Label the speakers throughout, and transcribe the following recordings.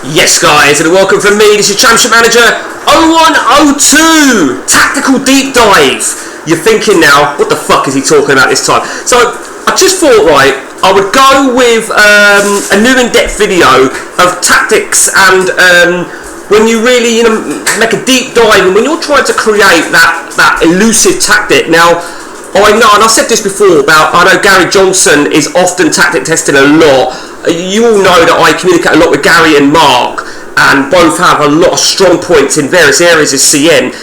Speaker 1: Yes guys, and welcome from me, this is Championship Manager 0102 Tactical Deep Dive. You're thinking now, what the fuck is he talking about this time? So, I just thought, right, I would go with a new in-depth video of tactics and when you really make a deep dive and when you're trying to create that elusive tactic. Now, I know, and I've said this before I know Gary Johnson is often tactic testing a lot. You all know that I communicate a lot with Gary and Mark, and both have a lot of strong points in various areas of CM.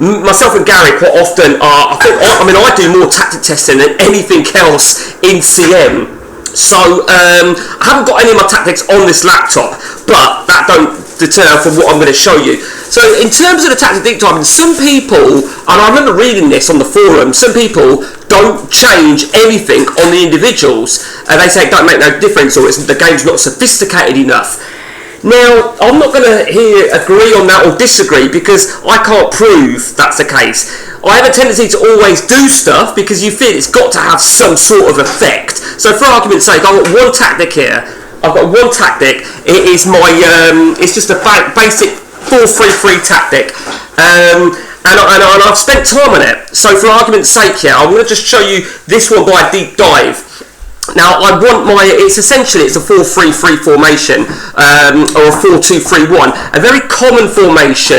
Speaker 1: Myself and Gary quite often are, I do more tactic testing than anything else in CM. So I haven't got any of my tactics on this laptop, but that don't deter from what I'm going to show you. So in terms of the tactic deep dive, some people, and I remember reading this on the forum, some people don't change anything on the individuals, and they say it don't make no difference, or the game's not sophisticated enough. Now, I'm not going to here agree on that or disagree, because I can't prove that's the case. I have a tendency to always do stuff because you feel it's got to have some sort of effect. So for argument's sake, I've got one tactic here. I've got one tactic. It is my, it's just a basic 4-3-3 tactic. And I've spent time on it. So for argument's sake here, I'm going to just show you this one by a deep dive. Now I want it's a 4-3-3 formation, or a 4-2-3-1, a very common formation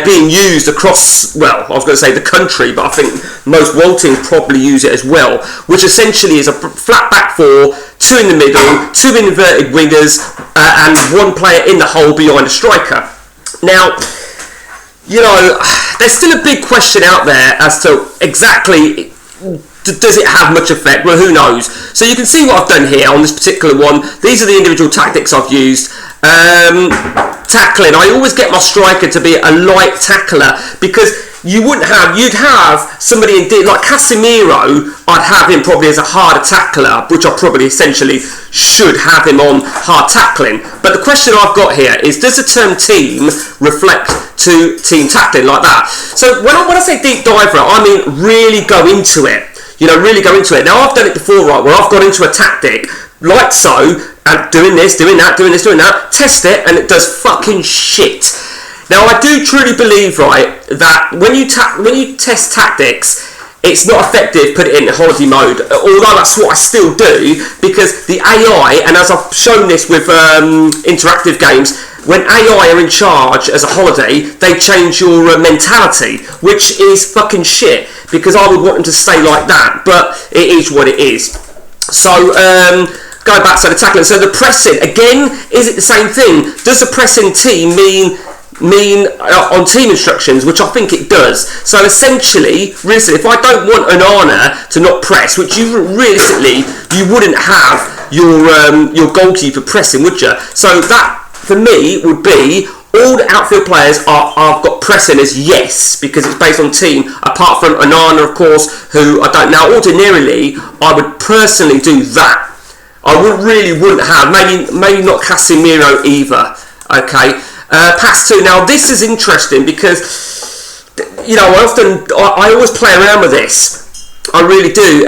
Speaker 1: being used across, well, I was going to say the country, but I think most world teams probably use it as well, which essentially is a flat back four, two in the middle, two inverted wingers, and one player in the hole behind a striker. Now, there's still a big question out there as to exactly, does it have much effect? Well, who knows? So you can see what I've done here on this particular one. These are the individual tactics I've used. Tackling, I always get my striker to be a light tackler, because you'd have somebody indeed like Casemiro. I'd have him probably as a harder tackler, which I probably essentially should have him on hard tackling. But the question I've got here is, does the term team reflect to team tackling like that? So when I say deep dive, I mean really go into it. Really go into it. Now, I've done it before, right, where I've gone into a tactic, like so, and doing this, doing that, test it, and it does fucking shit. Now, I do truly believe, right, that when you test tactics, it's not effective, put it in holiday mode, although that's what I still do, because the AI, and as I've shown this with interactive games, when AI are in charge as a holiday, they change your mentality, which is fucking shit, because I would want them to stay like that, but it is what it is. So, going back to the tackling, so the pressing, again, is it the same thing? Does the pressing team mean on team instructions, which I think it does. So essentially, realistically, if I don't want Onana to not press, which you wouldn't have your goalkeeper pressing, would you? So that for me would be all the outfield players I've got pressing as yes, because it's based on team, apart from Onana, of course, who I don't. Now, ordinarily, I would personally do that. I wouldn't have, maybe not Casemiro either. Okay. Pass two. Now this is interesting because I always play around with this. I really do.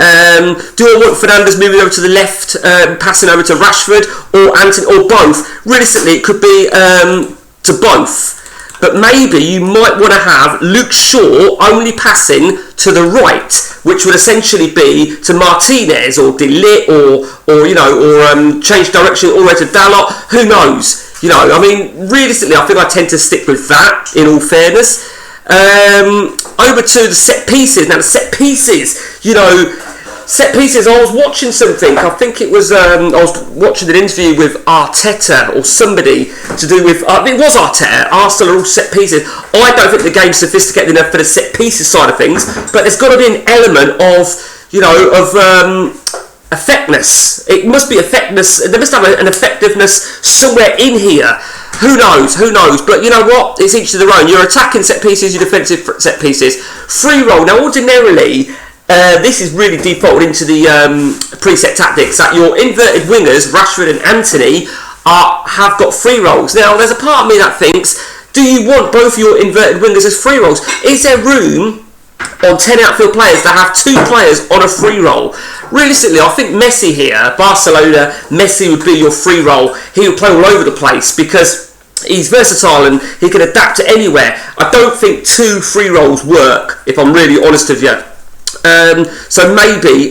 Speaker 1: Do I want Fernandes moving over to the left, passing over to Rashford, or Anthony, or both? Realistically, it could be to both. But maybe you might want to have Luke Shaw only passing to the right, which would essentially be to Martinez or De Ligt, or change direction all the way to Dalot. Who knows? Realistically, I think I tend to stick with that, in all fairness. Over to the set pieces. Now, the set pieces, I was watching something, I think it was, I was watching an interview with Arteta, or somebody, to do with, it was Arteta, Arsenal are all set pieces. I don't think the game's sophisticated enough for the set pieces side of things, but there's got to be an element of, effectiveness. It must be effectiveness. There must have an effectiveness somewhere in here. Who knows? But you know what? It's each to their own. Your attacking set pieces, your defensive set pieces. Free roll. Now, ordinarily, this is really defaulted into the preset tactics that your inverted wingers, Rashford and Anthony, have got free rolls. Now, there's a part of me that thinks, do you want both your inverted wingers as free rolls? Is there room on 10 outfield players that have 2 players on a free roll. Realistically, I think Messi here, Barcelona, Messi would be your free roll. He would play all over the place because he's versatile and he can adapt to anywhere. I don't think 2 free rolls work, if I'm really honest with you. So maybe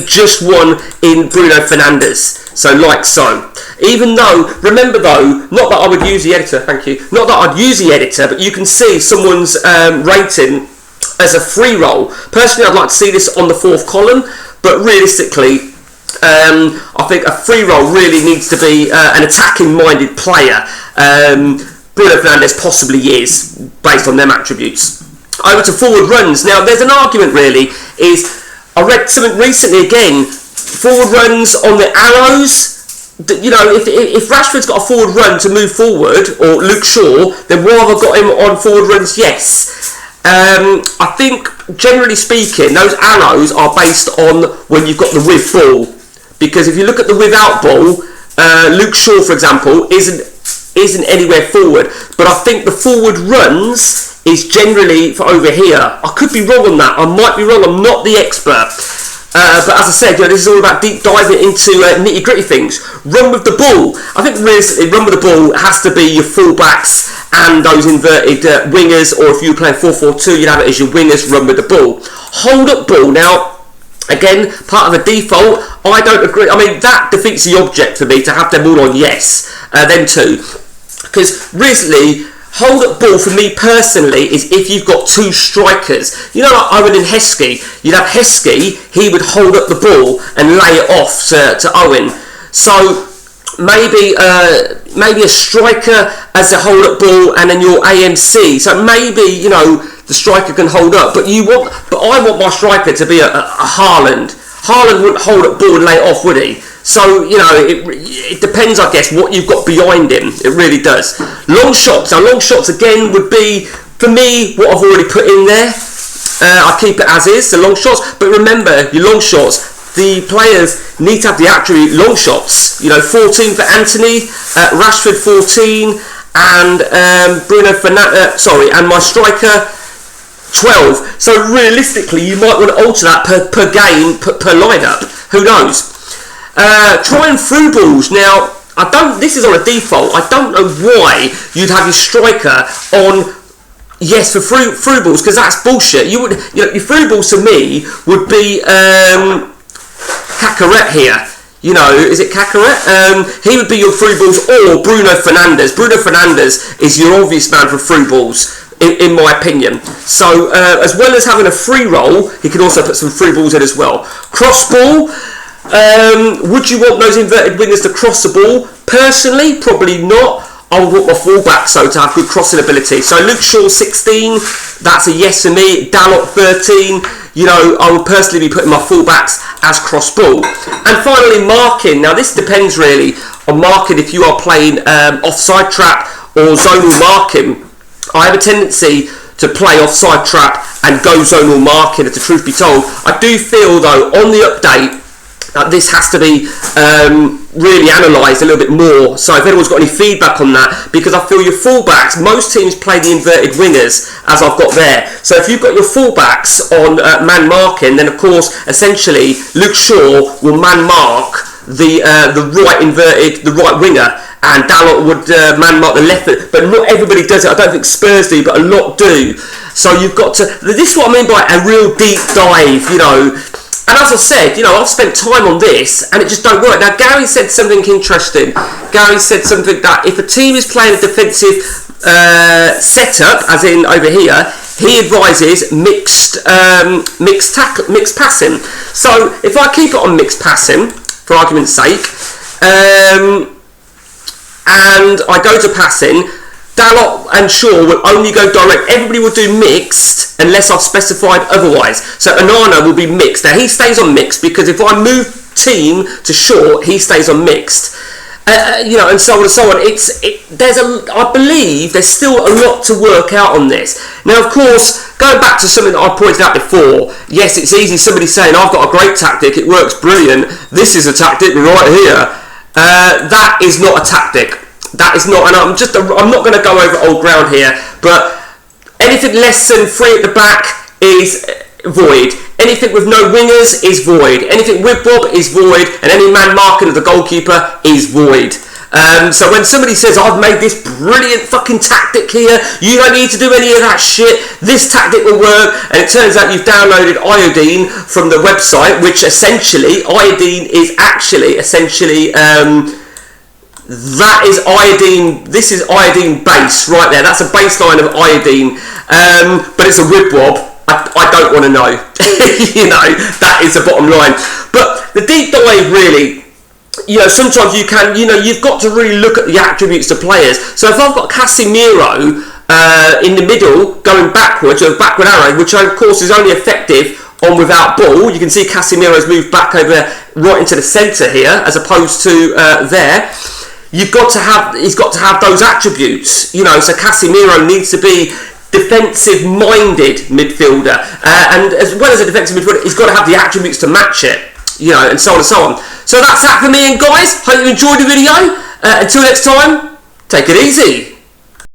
Speaker 1: just one in Bruno Fernandes. So like so. Even though, remember though, not that I would use the editor, thank you, not that I'd use the editor, but you can see someone's rating as a free roll. Personally, I'd like to see this on the 4th column, but realistically, I think a free roll really needs to be an attacking-minded player. Bruno Fernandes possibly is, based on them attributes. Over to forward runs. Now, there's an argument really, I read something recently again, forward runs on the arrows. You know, if Rashford's got a forward run to move forward, or Luke Shaw, then why have I got him on forward runs? Yes. I think, generally speaking, those arrows are based on when you've got the with ball. Because if you look at the without ball, Luke Shaw, for example, isn't anywhere forward. But I think the forward runs is generally for over here. I could be wrong on that. I might be wrong. I'm not the expert. But as I said, you know, this is all about deep diving into nitty gritty things. Run with the ball. I think realistically, run with the ball has to be your fullbacks and those inverted wingers, or if you're playing 4-4-2, you'd have it as your wingers run with the ball. Hold up ball. Now, again, part of a default, I don't agree. I mean, that defeats the object for me to have them all on yes, them two. Because recently, hold up ball for me personally is if you've got 2 strikers. You know, like Owen and Heskey. You'd have Heskey, he would hold up the ball and lay it off to Owen. So maybe a striker as a hold up ball, and then your AMC. So maybe, you know, the striker can hold up, but I want my striker to be a Haaland. Haaland wouldn't hold up ball and lay it off, would he? So, you know, it depends, I guess, what you've got behind him. It really does. Long shots. Now, long shots, again, would be, for me, what I've already put in there. I keep it as is, the long shots. But remember, your long shots, the players need to have the attribute long shots. You know, 14 for Anthony, Rashford 14, and Bruno Fernandes, and my striker 12. So realistically, you might want to alter that per game, per lineup. Who knows? Trying through balls. Now, this is on a default. I don't know why you'd have your striker on yes for through balls, because that's bullshit. Your through balls to me would be Cacaret here. You know, is it Cacaret? He would be your through balls, or Bruno Fernandes. Bruno Fernandes is your obvious man for through balls, in my opinion. So, as well as having a free roll, he can also put some through balls in as well. Cross ball. Would you want those inverted wingers to cross the ball? Personally, probably not. I would want my fullbacks to have good crossing ability. So Luke Shaw 16, that's a yes for me. Dalot 13, you know, I would personally be putting my fullbacks as cross ball. And finally, marking. Now this depends really on marking if you are playing offside trap or zonal marking. I have a tendency to play offside trap and go zonal marking, if the truth be told. I do feel though, on the update, this has to be really analysed a little bit more. So if anyone's got any feedback on that, because I feel your fullbacks, most teams play the inverted wingers as I've got there. So if you've got your fullbacks on man marking, then of course essentially Luke Shaw will man mark the right winger, and Dalot would man mark the left. But not everybody does it. I don't think Spurs do, but a lot do. So you've got to. This is what I mean by a real deep dive, you know. And as I said, you know, I've spent time on this and it just don't work. Now, Gary said something interesting. Gary said something that if a team is playing a defensive setup, as in over here, he advises mixed passing. So if I keep it on mixed passing, for argument's sake, and I go to passing, Dalot and Shaw will only go direct. Everybody will do mixed unless I've specified otherwise. So Onana will be mixed. Now he stays on mixed because if I move team to Shaw, he stays on mixed. You know, and so on and so on. I believe there's still a lot to work out on this. Now, of course, going back to something that I pointed out before, yes, it's easy. Somebody saying, I've got a great tactic, it works brilliant. This is a tactic right here. That is not a tactic. That is not, and I'm not going to go over old ground here, but Anything less than 3 at the back is void. Anything with no wingers is void. Anything with Bob is void, and any man marking of the goalkeeper is void. So when somebody says, I've made this brilliant fucking tactic here, you don't need to do any of that shit, this tactic will work, and it turns out you've downloaded iodine from the website, which essentially, iodine is actually, that is iodine, this is iodine base right there, that's a baseline of iodine, but it's a wibwob. I don't want to know. You know, that is the bottom line. But the deep dive really, you know, sometimes you can, you know, you've got to really look at the attributes of players. So if I've got Casemiro in the middle going backwards, with a backward arrow, which of course is only effective on without ball, you can see Casemiro's moved back over right into the centre here, as opposed to there. He's got to have those attributes, you know. So Casemiro needs to be defensive-minded midfielder, and as well as a defensive midfielder, he's got to have the attributes to match it, you know, and so on and so on. So that's that for me, and guys, hope you enjoyed the video. Until next time, take it easy.